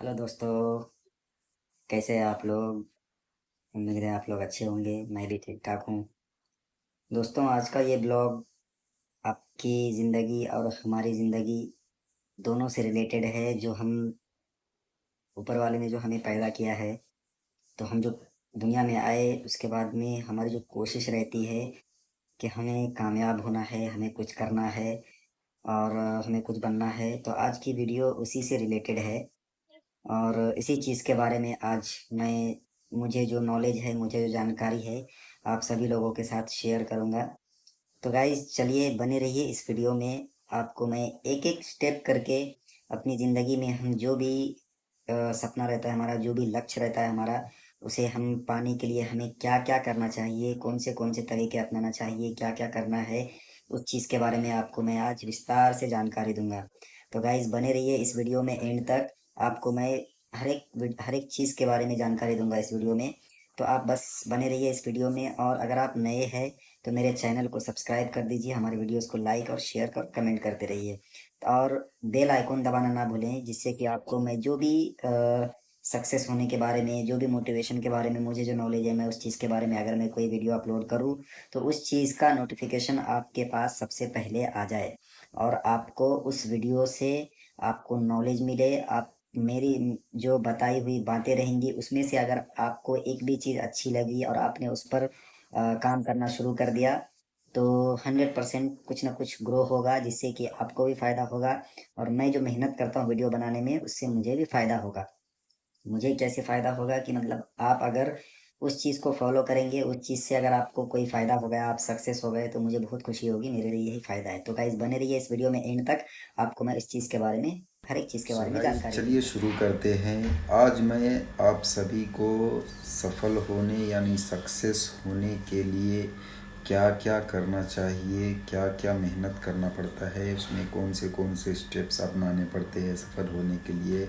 Hello दोस्तों। कैसे हैं आप लोग? उम्मीद है आप लोग अच्छे होंगे। मैं भी ठीक ठाक हूँ। दोस्तों, आज का ये ब्लॉग आपकी ज़िंदगी और हमारी ज़िंदगी दोनों से रिलेटेड है। जो हम ऊपर वाले ने जो हमें पैदा किया है, तो हम जो दुनिया में आए उसके बाद में हमारी जो कोशिश रहती है कि हमें कामयाब होना है, हमें कुछ करना है और हमें कुछ बनना है। तो आज की वीडियो उसी से रिलेटेड है और इसी चीज़ के बारे में आज मैं मुझे जो नॉलेज है, मुझे जो जानकारी है, आप सभी लोगों के साथ शेयर करूँगा। तो गाइस, चलिए बने रहिए इस वीडियो में। आपको मैं एक एक स्टेप करके अपनी ज़िंदगी में हम जो भी सपना रहता है हमारा, जो भी लक्ष्य रहता है हमारा, उसे हम पाने के लिए हमें क्या क्या करना चाहिए, कौन से तरीके अपनाना चाहिए, क्या क्या करना है, उस चीज़ के बारे में आपको मैं आज विस्तार से जानकारी दूंगा। तो गाइस, बने रहिए इस वीडियो में एंड तक। आपको मैं हर एक चीज़ के बारे में जानकारी दूंगा इस वीडियो में। तो आप बस बने रहिए इस वीडियो में। और अगर आप नए हैं तो मेरे चैनल को सब्सक्राइब कर दीजिए, हमारे वीडियोस को लाइक और शेयर कर कमेंट करते रहिए। और बेल आइकॉन दबाना ना भूलें, जिससे कि आपको मैं जो भी सक्सेस होने के बारे में, जो भी मोटिवेशन के बारे में मुझे जो नॉलेज है, मैं उस चीज़ के बारे में अगर मैं कोई वीडियो अपलोड करूँ तो उस चीज़ का नोटिफिकेशन आपके पास सबसे पहले आ जाए और आपको उस वीडियो से आपको नॉलेज मिले। आप मेरी जो बताई हुई बातें रहेंगी उसमें से अगर आपको एक भी चीज़ अच्छी लगी और आपने उस पर काम करना शुरू कर दिया, तो 100% कुछ ना कुछ ग्रो होगा, जिससे कि आपको भी फ़ायदा होगा और मैं जो मेहनत करता हूँ वीडियो बनाने में उससे मुझे भी फ़ायदा होगा। मुझे कैसे फ़ायदा होगा कि मतलब आप अगर उस चीज़ को फ़ॉलो करेंगे, उस चीज़ से अगर आपको कोई फ़ायदा हो गया, आप सक्सेस हो गए, तो मुझे बहुत खुशी होगी। मेरे लिए यही फ़ायदा है। तो गाइज़, बने रहिए इस वीडियो में एंड तक। आपको मैं इस चीज़ के बारे में, हर एक चीज़ के सो बारे में गाइस जानकारी चलिए दूँगा। शुरू करते हैं। आज मैं आप सभी को सफल होने यानी सक्सेस होने के लिए क्या क्या करना चाहिए, क्या क्या मेहनत करना पड़ता है, उसमें कौन से स्टेप्स अपनाने पड़ते हैं सफल होने के लिए,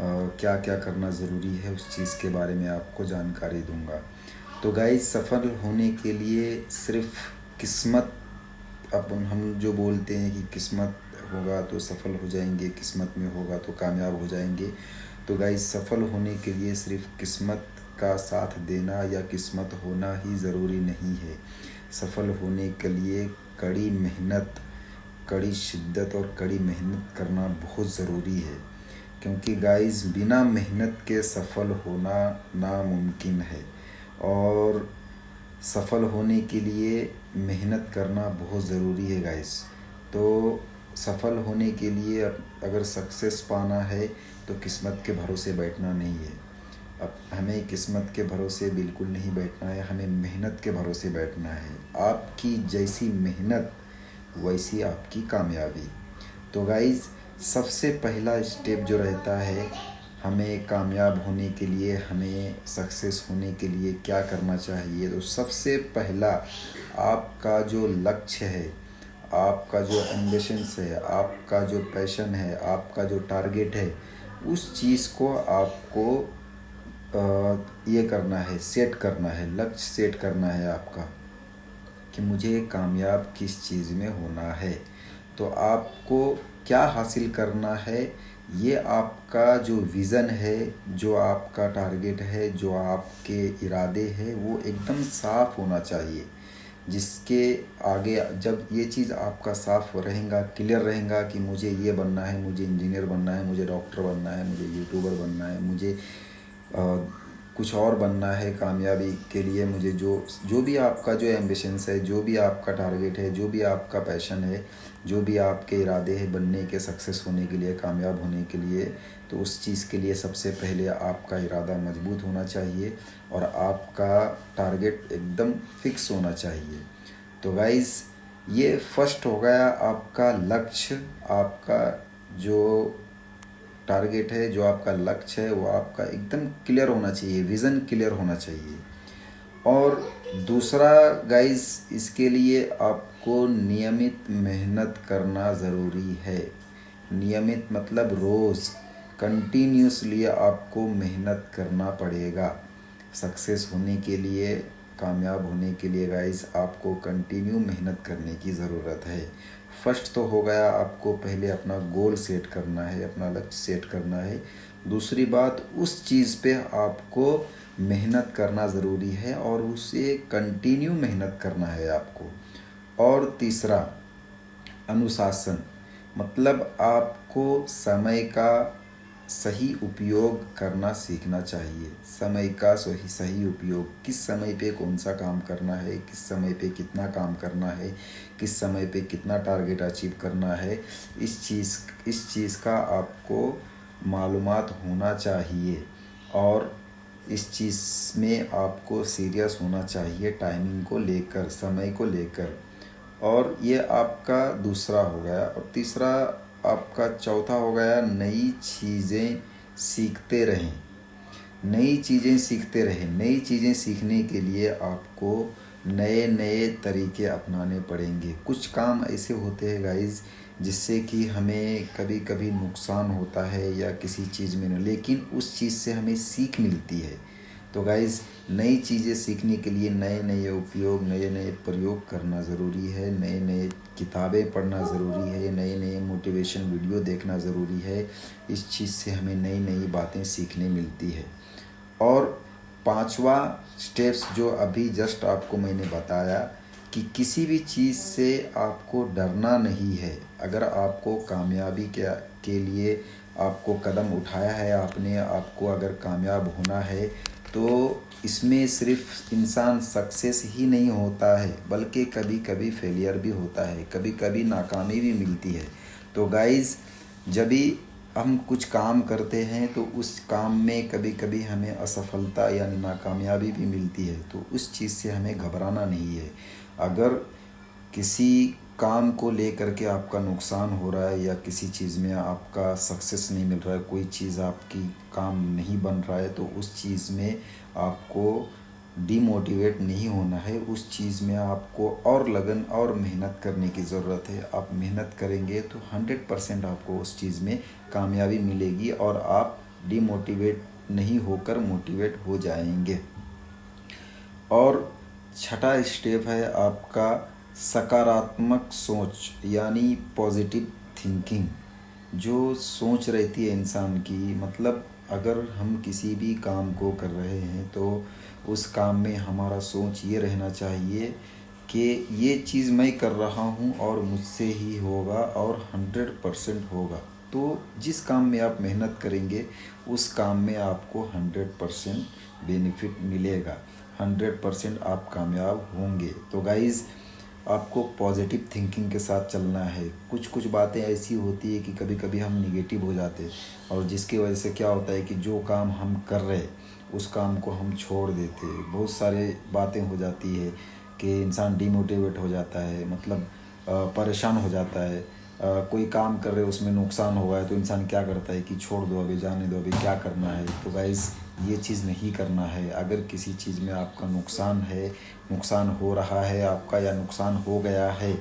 क्या क्या करना ज़रूरी है, उस चीज़ के बारे में आपको जानकारी दूंगा। तो गाइस, सफल होने के लिए सिर्फ किस्मत, अपन हम जो बोलते हैं कि किस्मत होगा तो सफल हो जाएंगे, किस्मत में होगा तो कामयाब हो जाएंगे। तो गाइस, सफल होने के लिए सिर्फ किस्मत का साथ देना या किस्मत होना ही ज़रूरी नहीं है। सफल होने के लिए कड़ी मेहनत, कड़ी शिद्दत और कड़ी मेहनत करना बहुत ज़रूरी है, क्योंकि गाइस बिना मेहनत के सफल होना नामुमकिन है। और सफल होने के लिए मेहनत करना बहुत ज़रूरी है गाइस। तो सफल होने के लिए अगर सक्सेस पाना है तो किस्मत के भरोसे बैठना नहीं है। अब हमें किस्मत के भरोसे बिल्कुल नहीं बैठना है, हमें मेहनत के भरोसे बैठना है। आपकी जैसी मेहनत वैसी आपकी कामयाबी। तो गाइज़, सबसे पहला स्टेप जो रहता है, हमें कामयाब होने के लिए, हमें सक्सेस होने के लिए क्या करना चाहिए, तो सबसे पहला आपका जो लक्ष्य है, आपका जो एम्बिशंस है, आपका जो पैशन है, आपका जो टारगेट है, उस चीज़ को आपको ये करना है, सेट करना है, लक्ष्य सेट करना है आपका कि मुझे कामयाब किस चीज़ में होना है। तो आपको क्या हासिल करना है, ये आपका जो विज़न है, जो आपका टारगेट है, जो आपके इरादे हैं, वो एकदम साफ होना चाहिए। जिसके आगे जब ये चीज़ आपका साफ रहेगा, क्लियर रहेगा कि मुझे ये बनना है, मुझे इंजीनियर बनना है, मुझे डॉक्टर बनना है, मुझे यूट्यूबर बनना है, मुझे कुछ और बनना है कामयाबी के लिए, मुझे जो जो भी आपका जो एम्बिशंस है, जो भी आपका टारगेट है, जो भी आपका पैशन है, जो भी आपके इरादे हैं बनने के, सक्सेस होने के लिए, कामयाब होने के लिए, तो उस चीज़ के लिए सबसे पहले आपका इरादा मजबूत होना चाहिए और आपका टारगेट एकदम फिक्स होना चाहिए। तो गाइज़, ये फर्स्ट हो गया आपका लक्ष्य। आपका जो टारगेट है, जो आपका लक्ष्य है, वो आपका एकदम क्लियर होना चाहिए, विज़न क्लियर होना चाहिए। और दूसरा गाइस, इसके लिए आपको नियमित मेहनत करना ज़रूरी है। नियमित मतलब रोज़ कंटिन्यूसली आपको मेहनत करना पड़ेगा। सक्सेस होने के लिए, कामयाब होने के लिए गाइस, आपको कंटिन्यू मेहनत करने की ज़रूरत है। फर्स्ट तो हो गया, आपको पहले अपना गोल सेट करना है, अपना लक्ष्य सेट करना है। दूसरी बात, उस चीज़ पे आपको मेहनत करना ज़रूरी है और उसे कंटिन्यू मेहनत करना है आपको। और तीसरा, अनुशासन, मतलब आपको समय का सही उपयोग करना सीखना चाहिए। समय का सही सही उपयोग, किस समय पे कौन सा काम करना है, किस समय पे कितना काम करना है, किस समय पे कितना टारगेट अचीव करना है, इस चीज़ का आपको मालूमात होना चाहिए। और इस चीज़ में आपको सीरियस होना चाहिए, टाइमिंग को लेकर, समय को लेकर। और ये आपका दूसरा हो गया। और तीसरा, आपका चौथा हो गया, नई चीज़ें सीखते रहें। नई चीज़ें सीखते रहें। नई चीज़ें सीखने के लिए आपको नए नए तरीके अपनाने पड़ेंगे। कुछ काम ऐसे होते हैं गाइज़ जिससे कि हमें कभी कभी नुकसान होता है या किसी चीज़ में, लेकिन उस चीज़ से हमें सीख मिलती है। तो गाइज़, नई चीज़ें सीखने के लिए नए नए उपयोग, नए नए प्रयोग करना ज़रूरी है। नए नए किताबें पढ़ना ज़रूरी है। नए नए मोटिवेशन वीडियो देखना ज़रूरी है। इस चीज़ से हमें नई नई बातें सीखने मिलती है। और पांचवा स्टेप्स जो अभी जस्ट आपको मैंने बताया कि किसी भी चीज़ से आपको डरना नहीं है। अगर आपको कामयाबी के लिए आपको कदम उठाया है आपने, आपको अगर कामयाब होना है, तो इसमें सिर्फ इंसान सक्सेस ही नहीं होता है, बल्कि कभी कभी फेलियर भी होता है, कभी कभी नाकामी भी मिलती है। तो गाइज़, जब भी हम कुछ काम करते हैं तो उस काम में कभी कभी हमें असफलता यानी नाकामयाबी भी मिलती है, तो उस चीज़ से हमें घबराना नहीं है। अगर किसी काम को लेकर के आपका नुकसान हो रहा है या किसी चीज़ में आपका सक्सेस नहीं मिल रहा है, कोई चीज़ आपकी काम नहीं बन रहा है, तो उस चीज़ में आपको डीमोटिवेट नहीं होना है। उस चीज़ में आपको और लगन और मेहनत करने की ज़रूरत है। आप मेहनत करेंगे तो 100% आपको उस चीज़ में कामयाबी मिलेगी और आप डीमोटिवेट नहीं होकर मोटिवेट हो जाएंगे। और छठा स्टेप है आपका सकारात्मक सोच यानी पॉजिटिव थिंकिंग। जो सोच रहती है इंसान की, मतलब अगर हम किसी भी काम को कर रहे हैं तो उस काम में हमारा सोच ये रहना चाहिए कि ये चीज़ मैं कर रहा हूँ और मुझसे ही होगा और 100% होगा। तो जिस काम में आप मेहनत करेंगे उस काम में आपको 100% बेनिफिट मिलेगा, 100% आप कामयाब होंगे। तो गाइज़, आपको पॉजिटिव थिंकिंग के साथ चलना है। कुछ कुछ बातें ऐसी होती है कि कभी कभी हम निगेटिव हो जाते हैं और जिसकी वजह से क्या होता है कि जो काम हम कर रहे हैं उस काम को हम छोड़ देते हैं। बहुत सारे बातें हो जाती है कि इंसान डीमोटिवेट हो जाता है, मतलब परेशान हो जाता है। कोई काम कर रहे उसमें नुकसान हो गया है तो इंसान क्या करता है कि छोड़ दो, अभी जाने दो, अभी क्या करना है। तो गाइस, ये चीज़ नहीं करना है। अगर किसी चीज़ में आपका नुकसान है, नुकसान हो रहा है आपका या नुकसान हो गया है,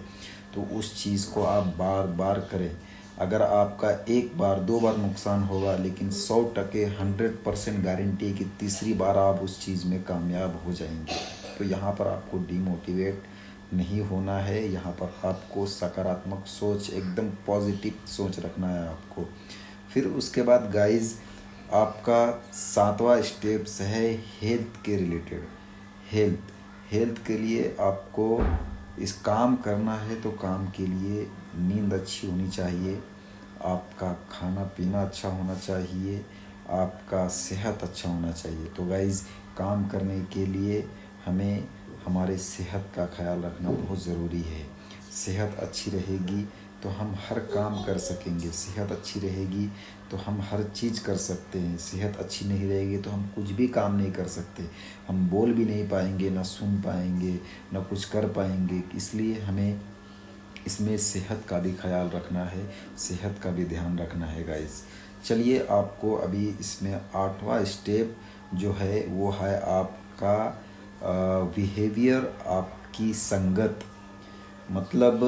तो उस चीज़ को आप बार बार करें। अगर आपका एक बार दो बार नुकसान होगा, लेकिन 100% 100% गारंटी है कि तीसरी बार आप उस चीज़ में कामयाब हो जाएंगे। तो यहाँ पर आपको डीमोटिवेट नहीं होना है। यहाँ पर आपको सकारात्मक सोच, एकदम पॉजिटिव सोच रखना है आपको। फिर उसके बाद गाइज, आपका सातवां स्टेप्स है हेल्थ के रिलेटेड। हेल्थ हेल्थ के लिए आपको इस काम करना है तो काम के लिए नींद अच्छी होनी चाहिए, आपका खाना पीना अच्छा होना चाहिए, आपका सेहत अच्छा होना चाहिए। तो गाइज़, काम करने के लिए हमें हमारे सेहत का ख्याल रखना बहुत ज़रूरी है। सेहत अच्छी रहेगी तो हम हर काम कर सकेंगे। सेहत अच्छी रहेगी तो हम हर चीज़ कर सकते हैं। सेहत अच्छी नहीं रहेगी तो हम कुछ भी काम नहीं कर सकते। हम बोल भी नहीं पाएंगे, ना सुन पाएंगे, ना कुछ कर पाएंगे। इसलिए हमें इसमें सेहत का भी ख्याल रखना है, सेहत का भी ध्यान रखना है गाइस। चलिए, आपको अभी इसमें आठवां स्टेप जो है वो है आपका बिहेवियर, आपकी संगत। मतलब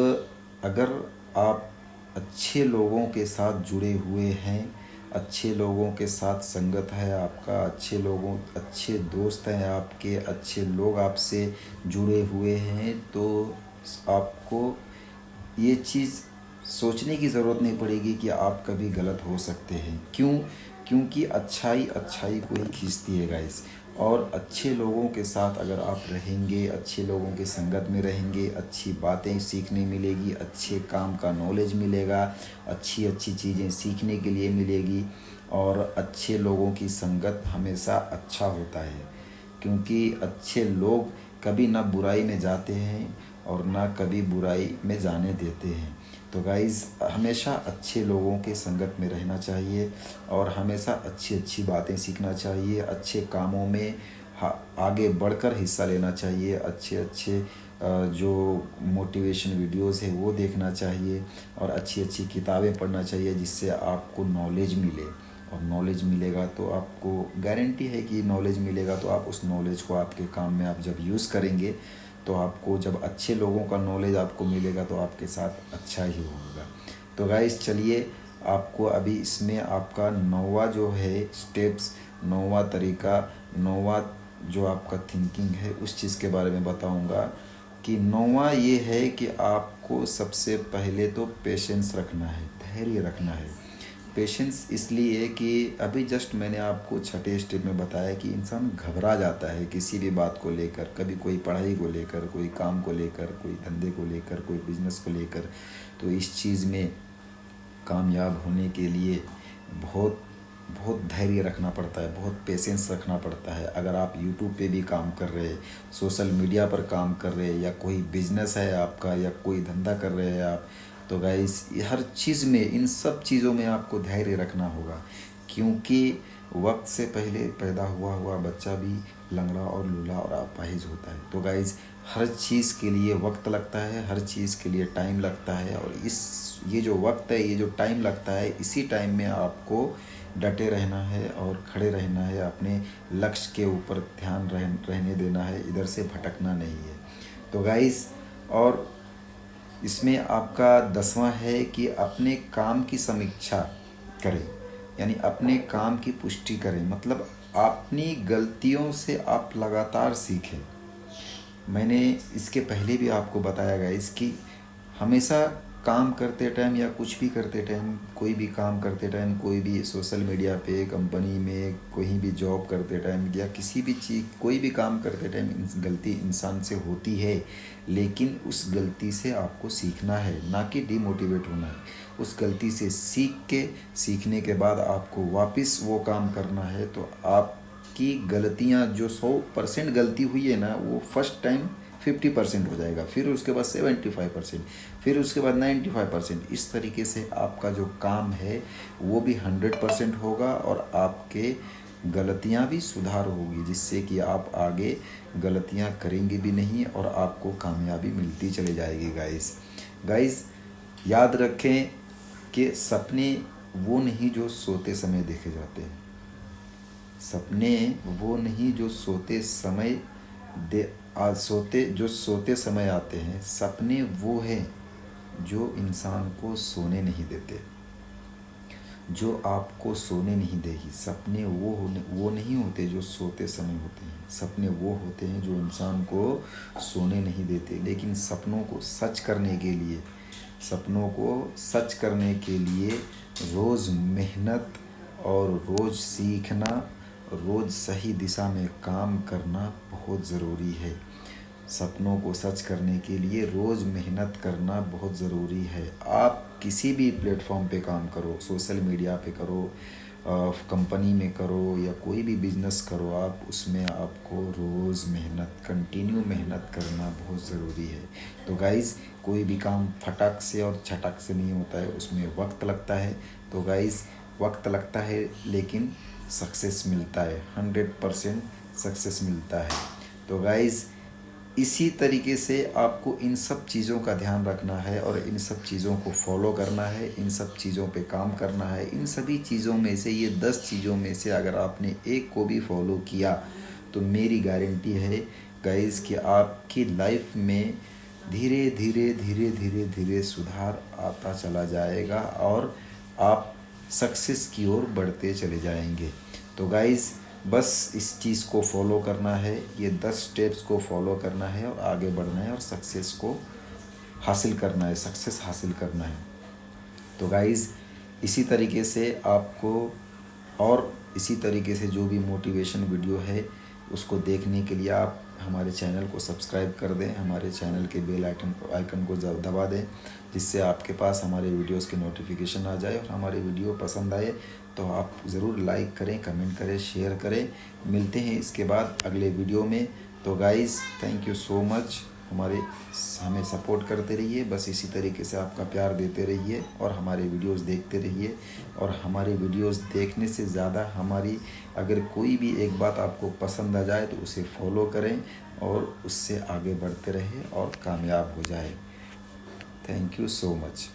अगर आप अच्छे लोगों के साथ जुड़े हुए हैं, अच्छे लोगों के साथ संगत है आपका, अच्छे दोस्त हैं आपके, अच्छे लोग आपसे जुड़े हुए हैं, तो आपको ये चीज़ सोचने की ज़रूरत नहीं पड़ेगी कि आप कभी गलत हो सकते हैं। क्यों? क्योंकि अच्छाई अच्छाई को ही खींचती है गाइस। और अच्छे लोगों के साथ अगर आप रहेंगे, अच्छे लोगों की संगत में रहेंगे, अच्छी बातें सीखने मिलेगी, अच्छे काम का नॉलेज मिलेगा, अच्छी अच्छी चीज़ें सीखने के लिए मिलेगी। और अच्छे लोगों की संगत हमेशा अच्छा होता है, क्योंकि अच्छे लोग कभी ना बुराई में जाते हैं और ना कभी बुराई में जाने देते हैं। तो गाइज़, हमेशा अच्छे लोगों के संगत में रहना चाहिए और हमेशा अच्छी अच्छी बातें सीखना चाहिए, अच्छे कामों में आगे बढ़कर हिस्सा लेना चाहिए, अच्छे अच्छे जो मोटिवेशन वीडियोस है वो देखना चाहिए और अच्छी अच्छी किताबें पढ़ना चाहिए, जिससे आपको नॉलेज मिले। और नॉलेज मिलेगा तो आपको गारंटी है कि नॉलेज मिलेगा तो आप उस नॉलेज को आपके काम में आप जब यूज़ करेंगे तो आपको, जब अच्छे लोगों का नॉलेज आपको मिलेगा तो आपके साथ अच्छा ही होगा। तो गाइस चलिए, आपको अभी इसमें आपका 9वां जो है स्टेप्स, 9वां तरीका, 9वां जो आपका थिंकिंग है उस चीज़ के बारे में बताऊंगा। कि 9वां ये है कि आपको सबसे पहले तो पेशेंस रखना है, धैर्य रखना है। पेशेंस इसलिए कि अभी जस्ट मैंने आपको छठे स्टेप में बताया कि इंसान घबरा जाता है किसी भी बात को लेकर, कभी कोई पढ़ाई को लेकर, कोई काम को लेकर, कोई धंधे को लेकर, कोई बिजनेस को लेकर। तो इस चीज़ में कामयाब होने के लिए बहुत बहुत धैर्य रखना पड़ता है, बहुत पेशेंस रखना पड़ता है। अगर आप यूट्यूब पे भी काम कर रहे हैं, सोशल मीडिया पर काम कर रहे हैं, या कोई बिजनेस है आपका, या कोई धंधा कर रहे हैं आप, तो गाइस हर चीज़ में, इन सब चीज़ों में आपको धैर्य रखना होगा। क्योंकि वक्त से पहले पैदा हुआ हुआ बच्चा भी लंगड़ा और लूला और अपाहिज होता है। तो गाइस हर चीज़ के लिए वक्त लगता है, हर चीज़ के लिए टाइम लगता है। और ये जो वक्त है, ये जो टाइम लगता है, इसी टाइम में आपको डटे रहना है और खड़े रहना है, अपने लक्ष्य के ऊपर ध्यान रहने देना है, इधर से भटकना नहीं है। तो गाइस, और इसमें आपका 10वां है कि अपने काम की समीक्षा करें, यानी अपने काम की पुष्टि करें। मतलब अपनी गलतियों से आप लगातार सीखें। मैंने इसके पहले भी आपको बताया गया इसकी, हमेशा काम करते टाइम या कुछ भी करते टाइम, कोई भी काम करते टाइम, कोई भी सोशल मीडिया पे, कंपनी में, कहीं भी जॉब करते टाइम, या किसी भी चीज़, कोई भी काम करते टाइम गलती इंसान से होती है। लेकिन उस गलती से आपको सीखना है, ना कि डिमोटिवेट होना है। उस गलती से सीखने के बाद आपको वापस वो काम करना है। तो आप कि गलतियाँ जो 100% गलती हुई है ना, वो फर्स्ट टाइम 50% हो जाएगा, फिर उसके बाद 75%, फिर उसके बाद 95%। इस तरीके से आपका जो काम है वो भी 100% होगा और आपके गलतियाँ भी सुधार होगी, जिससे कि आप आगे गलतियाँ करेंगे भी नहीं और आपको कामयाबी मिलती चली जाएगी। गाइस याद रखें कि सपने वो नहीं जो सोते समय देखे जाते हैं। सपने वो नहीं जो सोते समय आते हैं। सपने वो हैं जो इंसान को सोने नहीं देते, जो आपको सोने नहीं देगी। सपने वो नहीं होते जो सोते समय होते हैं। सपने वो होते हैं जो इंसान को सोने नहीं देते। लेकिन सपनों को सच करने के लिए रोज़ मेहनत और रोज़ सीखना, रोज़ सही दिशा में काम करना बहुत ज़रूरी है। सपनों को सच करने के लिए रोज़ मेहनत करना बहुत ज़रूरी है। आप किसी भी प्लेटफॉर्म पे काम करो, सोशल मीडिया पे करो, कंपनी में करो, या कोई भी बिजनेस करो, आप उसमें आपको रोज़ कंटिन्यू मेहनत करना बहुत ज़रूरी है। तो गाइज़, कोई भी काम फटाक से और छटाक से नहीं होता है, उसमें वक्त लगता है। तो गाइज़, वक्त लगता है लेकिन सक्सेस मिलता है, 100% सक्सेस मिलता है। तो गाइज़, इसी तरीके से आपको इन सब चीज़ों का ध्यान रखना है और इन सब चीज़ों को फॉलो करना है, इन सब चीज़ों पे काम करना है। इन सभी चीज़ों में से, ये 10 चीज़ों में से अगर आपने एक को भी फॉलो किया तो मेरी गारंटी है गाइस कि आपकी लाइफ में धीरे धीरे धीरे धीरे धीरे सुधार आता चला जाएगा और आप सक्सेस की ओर बढ़ते चले जाएंगे। तो गाइस, बस इस चीज़ को फॉलो करना है, ये 10 स्टेप्स को फॉलो करना है और आगे बढ़ना है और सक्सेस को हासिल करना है, सक्सेस हासिल करना है। तो गाइज़ इसी तरीके से आपको और इसी तरीके से जो भी मोटिवेशन वीडियो है उसको देखने के लिए आप हमारे चैनल को सब्सक्राइब कर दें, हमारे चैनल के बेल आइकन को दबा दें, जिससे आपके पास हमारे वीडियोस के नोटिफिकेशन आ जाए। और हमारे वीडियो पसंद आए तो आप ज़रूर लाइक करें, कमेंट करें, शेयर करें। मिलते हैं इसके बाद अगले वीडियो में। तो guys thank you so much, हमें सपोर्ट करते रहिए, बस इसी तरीके से आपका प्यार देते रहिए और हमारे वीडियोस देखते रहिए। और हमारे वीडियोस देखने से ज़्यादा हमारी अगर कोई भी एक बात आपको पसंद आ जाए तो उसे फॉलो करें और उससे आगे बढ़ते रहें और कामयाब हो जाए। Thank you so much.